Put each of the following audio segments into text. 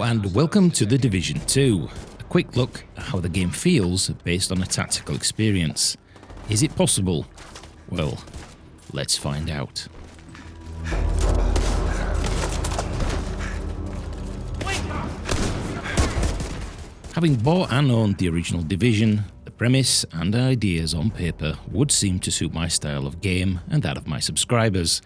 Hello and welcome to The Division 2, a quick look at how the game feels based on a tactical experience. Is it possible? Well, let's find out. Having bought and owned the original Division, the premise and ideas on paper would seem to suit my style of game and that of my subscribers.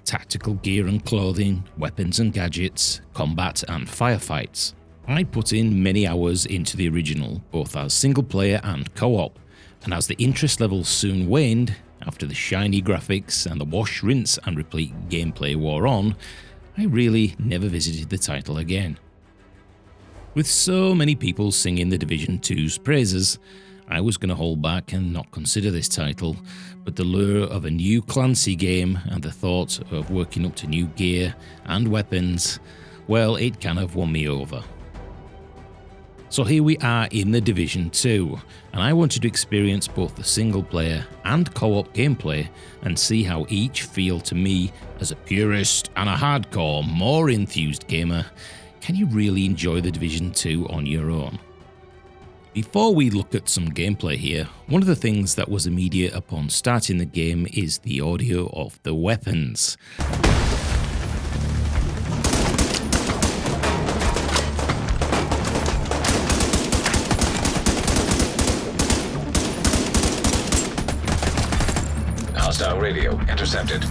Tactical gear and clothing, weapons and gadgets, combat and firefights. I put in many hours into the original, both as single player and co-op, and as the interest levels soon waned, after the shiny graphics and the wash, rinse and repeat gameplay wore on, I really never visited the title again. With so many people singing the Division 2's praises, I was going to hold back and not consider this title, but the lure of a new Clancy game and the thought of working up to new gear and weapons, well, it kind of won me over. So here we are in the Division 2, and I wanted to experience both the single player and co-op gameplay and see how each feel to me as a purist and a hardcore, more enthused gamer. Can you really enjoy the Division 2 on your own? Before we look at some gameplay here, one of the things that was immediate upon starting the game is the audio of the weapons. Hostile radio intercepted.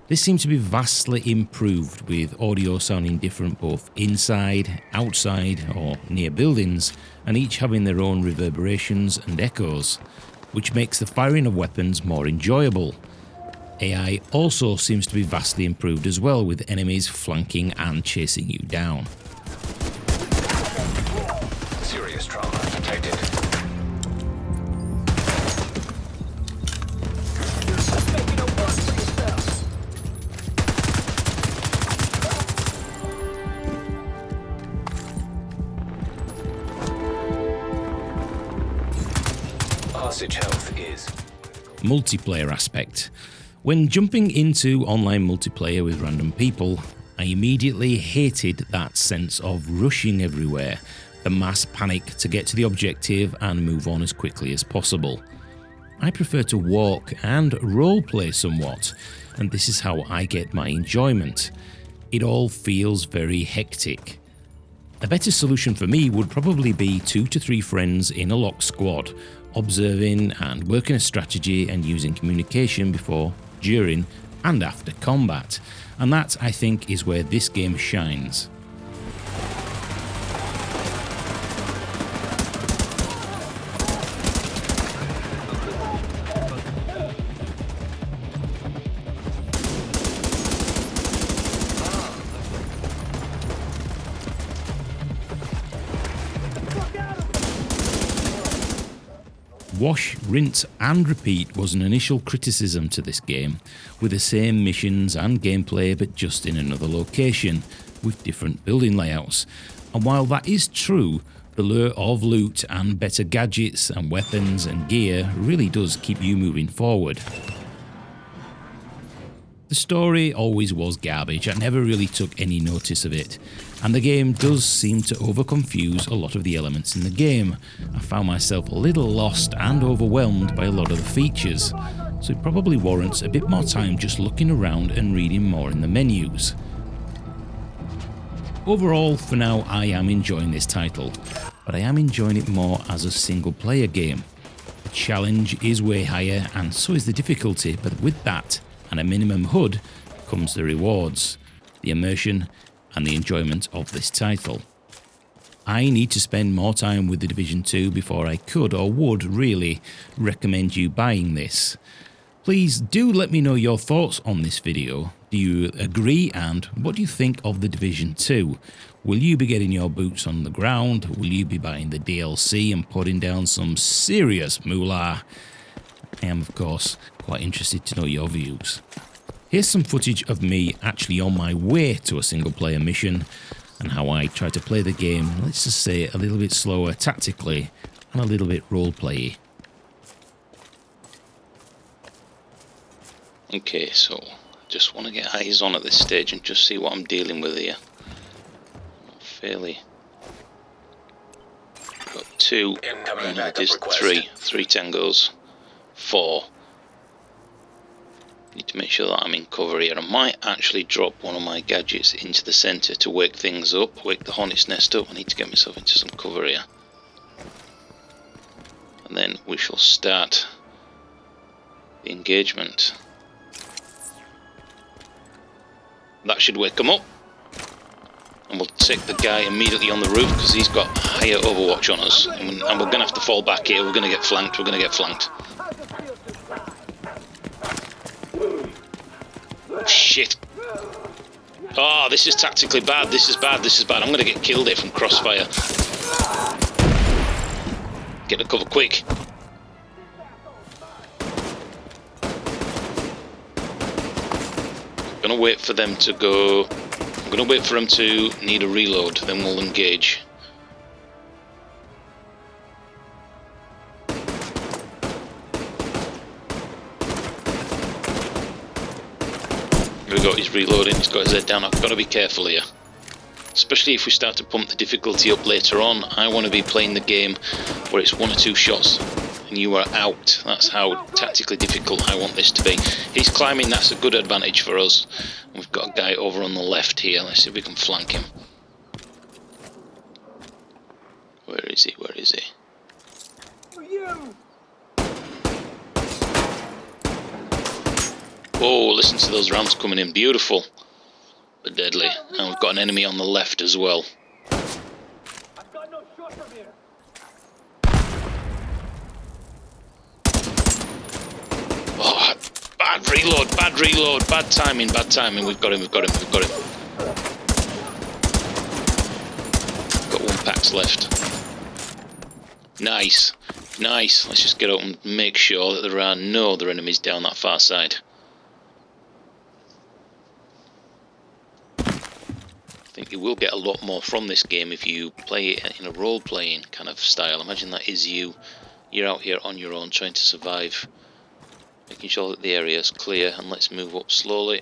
This seems to be vastly improved, with audio sounding different both inside, outside or near buildings, and each having their own reverberations and echoes, which makes the firing of weapons more enjoyable. AI also seems to be vastly improved as well, with enemies flanking and chasing you down. Serious trauma detected. Hostage health is Multiplayer aspect. When jumping into online multiplayer with random people, I immediately hated that sense of rushing everywhere, the mass panic to get to the objective and move on as quickly as possible. I prefer to walk and roleplay somewhat, and this is how I get my enjoyment. It all feels very hectic. A better solution for me would probably be 2 to 3 friends in a locked squad, observing and working a strategy and using communication before, during and after combat, and that, I think, is where this game shines. Wash, rinse and repeat was an initial criticism to this game, with the same missions and gameplay but just in another location, with different building layouts. And while that is true, the lure of loot and better gadgets and weapons and gear really does keep you moving forward. The story always was garbage, I never really took any notice of it, and the game does seem to overconfuse a lot of the elements in the game. I found myself a little lost and overwhelmed by a lot of the features, so it probably warrants a bit more time just looking around and reading more in the menus. Overall, for now, I am enjoying this title, but I am enjoying it more as a single player game. The challenge is way higher and so is the difficulty, but with that and a minimum HUD comes the rewards, the immersion and the enjoyment of this title. I need to spend more time with the Division 2 before I could or would really recommend you buying this. Please do let me know your thoughts on this video. Do you agree, and what do you think of the Division 2? Will you be getting your boots on the ground? Will you be buying the DLC and putting down some serious moolah? I am, of course, quite interested to know your views. Here's some footage of me actually on my way to a single player mission. and how I try to play the game, let's just say a little bit slower tactically and a little bit roleplay. Okay, so just want to get eyes on at this stage and just see what I'm dealing with here. Fairly. Got 2, Incoming and backup it is request. 3 tangos, 4. Need to make sure that I'm in cover here. I might actually drop one of my gadgets into the centre to wake things up, wake the hornet's nest up. I need to get myself into some cover here. And then we shall start the engagement. That should wake them up. And we'll take the guy immediately on the roof because he's got higher overwatch on us. And we're going to have to fall back here. We're going to get flanked. We're going to get flanked. Shit. Oh, this is tactically bad. This is bad. This is bad. I'm going to get killed here from crossfire. Get the cover quick. I'm going to wait for them to go. I'm going to wait for them to need a reload. Then we'll engage. Here we go, he's reloading, he's got his head down. I've got to be careful here. Especially if we start to pump the difficulty up later on. I want to be playing the game where it's 1 or 2 shots and you are out. That's how tactically difficult I want this to be. He's climbing, that's a good advantage for us. We've got a guy over on the left here. Let's see if we can flank him. Where is he? Where is he? Oh, listen to those rounds coming in. Beautiful. But deadly. And we've got an enemy on the left as well. I've got no shot from here. Oh, bad reload, bad reload, bad timing, bad timing. We've got him, we've got him, we've got him. Got 1 pax left. Nice, nice. Let's just get up and make sure that there are no other enemies down that far side. I think you will get a lot more from this game if you play it in a role-playing kind of style. Imagine that is you. You're out here on your own trying to survive. Making sure that the area is clear, and let's move up slowly.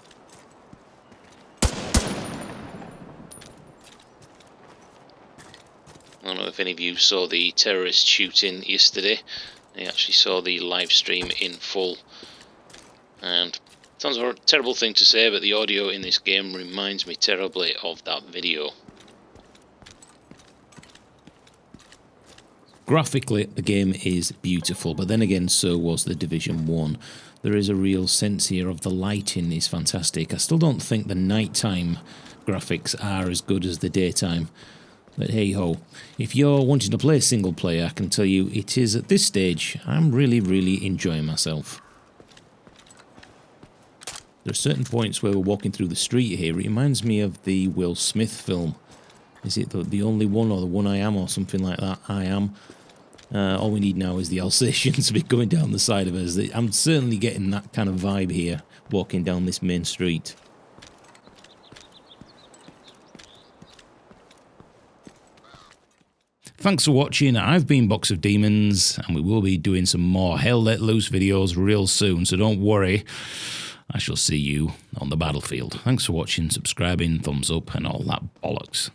I don't know if any of you saw the terrorist shooting yesterday. I actually saw the live stream in full. And it sounds a terrible thing to say, but the audio in this game reminds me terribly of that video. Graphically, the game is beautiful, but then again, so was the Division 1. There is a real sense here of the lighting is fantastic. I still don't think the nighttime graphics are as good as the daytime. But hey ho, if you're wanting to play single player, I can tell you it is at this stage, I'm really enjoying myself. There are certain points where we're walking through the street here. It reminds me of the Will Smith film. Is it the only one, or the one I am, or something like that? I am. All we need now is the Alsatians to be going down the side of us. I'm certainly getting that kind of vibe here, walking down this main street. Thanks for watching. I've been Box of Demons, and we will be doing some more Hell Let Loose videos real soon, so don't worry. I shall see you on the battlefield. Thanks for watching, subscribing, thumbs up, and all that bollocks.